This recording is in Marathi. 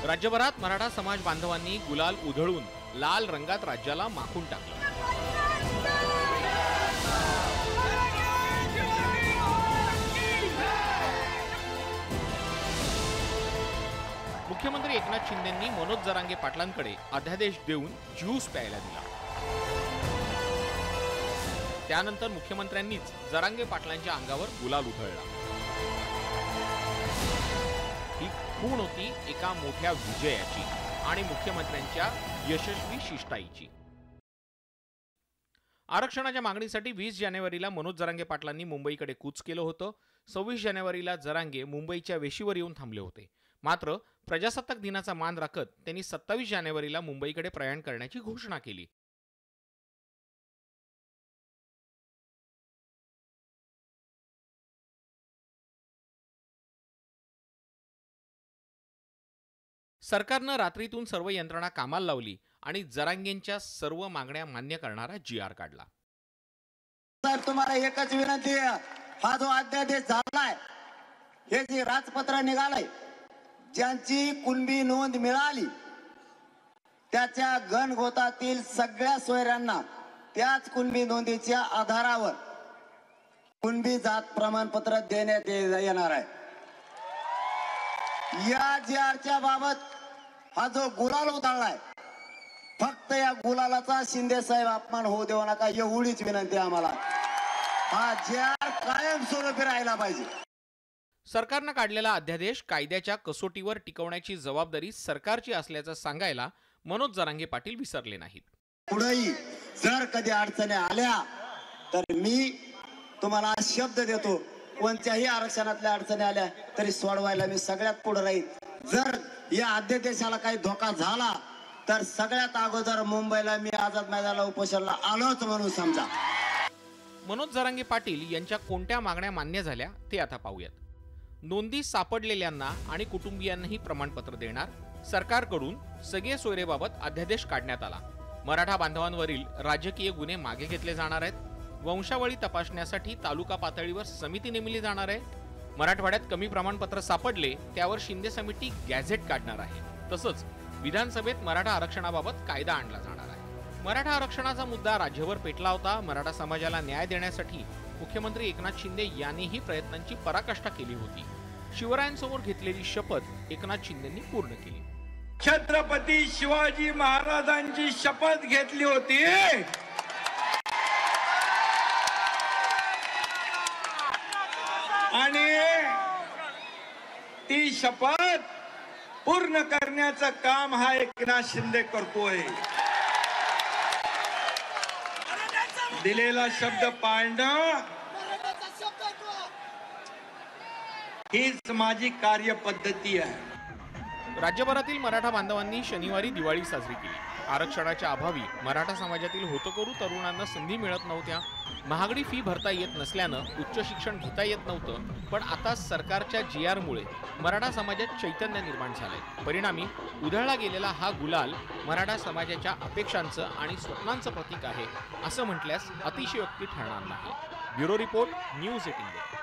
राज्यभरात मराठा समाज बांधवांनी गुलाल उधळून लाल रंगात राज्याला माखून टाकलं। मुख्यमंत्री एकनाथ शिंदेंनी मनोज जरांगे पाटलांकडे अध्यादेश देऊन ज्यूस प्यायला दिला। त्यानंतर मुख्यमंत्र्यांनीच जरांगे पाटलांच्या अंगावर गुलाल उधळला। ही खूण होती एका मोठ्या विजयाची आणि मुख्यमंत्र्यांच्या यशस्वी शिष्टाईची। आरक्षणाच्या मागणीसाठी 20 जानेवारीला मनोज जरांगे पाटलांनी मुंबईकडे कूच केलं होतं। 26 जानेवारीला जरांगे मुंबईच्या वेशीवर येऊन थांबले होते। मात्र प्रजासत्ताक दिनाचा मान राखत त्यांनी 27 जानेवारीला मुंबईकडे प्रयाण करण्याची घोषणा केली। सरकारनं रात्रीतून सर्व यंत्रणा कामाला लावली आणि जरांगेंच्या सर्व मागण्या मान्य करणारा GR काढला। साहेब, तुम्हाला एकच विनंती आहे, हा जो अध्यादेश झालाय, हे जे राजपत्र निघालंय, ज्यांची कुणबी नोंद मिळाली त्याच्या गणगोतातील सगळ्या सोयऱ्यांना त्याच कुणबी नोंदीच्या आधारावर कुणबी जात प्रमाणपत्र देण्यात येणार आहे। या GRच्या बाबत हा जो गुलाल उधळलाय, फक्त या गुलालाचा शिंदे साहेब अपमान होऊ देऊ नका, एवढीच विनंती आम्हाला। हा GR कायमस्वरूपी राहिला पाहिजे। सरकारनं काढलेला अध्यादेश कायद्याच्या कसोटीवर टिकवण्याची जबाबदारी सरकारची असल्याचं सांगायला मनोज जरांगे पाटील विसरले नाहीत। पुढेही जर कधी अडचणी आल्या तर मी तुम्हाला शब्द देतो, कोणत्याही आरक्षणातल्या अडचणी आल्या तरी सोडवायला मी सगळ्यात पुढे राहील। जर या अध्यादेशाला काही धोका झाला तर सगळ्यात अगोदर मुंबईला मी आझाद मैदानाला उपोषणाला आलोच म्हणून समजा। मनोज जरांगे पाटील यांच्या कोणत्या मागण्या मान्य झाल्या ते आता पाहूयात। नोंदी सापडलेल्यांना आणि कुटुंबियांनाही प्रमाणपत्र देणार। सरकारकडून सगळे सोयरेबाबत अध्यादेश काढण्यात आला। मराठा बांधवांवरील राजकीय गुन्हे मागे घेतले जाणार आहेत। वंशावळी तपासण्यासाठी तालुका पातळीवर समिती नेमली जाणार आहे। मराठवाड्यात कमी प्रमाणपत्र सापडले त्यावर शिंदे समिती गॅझेट काढणार आहे। तसंच विधानसभेत मराठा आरक्षणाबाबत कायदा आणला जाणार आहे। मराठा आरक्षणाचा मुद्दा राज्यभर पेटला होता। मराठा समाजाला न्याय देण्यासाठी मुख्यमंत्री एकनाथ शिंदे यांनीही प्रयत्नांची पराकाष्ठा केली होती। शिवरायांसमोर घेतलेली शपथ एकनाथ शिंदेंनी पूर्ण केली। छत्रपती शिवाजी महाराजांची शपथ घेतली होती आणि ती शपथ पूर्ण करण्याचं काम हा एकनाथ शिंदे करतोय। दिलेला शब्द पाळणं हीच माझी कार्यपद्धती आहे। राज्यभरातील मराठा बांधवांनी शनिवारी दिवाळी साजरी केली। आरक्षणाच्या अभावी मराठा समाजातील होतकरू तरुणांना संधी मिळत नव्हत्या। महागडी फी भरता येत नसल्यानं उच्च शिक्षण घेता येत नव्हतं। पण आता सरकारच्या GR मुळे मराठा समाजात चैतन्य निर्माण झालंय। परिणामी उधळला गेलेला हा गुलाल मराठा समाजाच्या अपेक्षांचं आणि स्वप्नांचं प्रतीक आहे असं म्हटल्यास अतिशयोक्ती ठरणार नाही। Bureau report, news 18।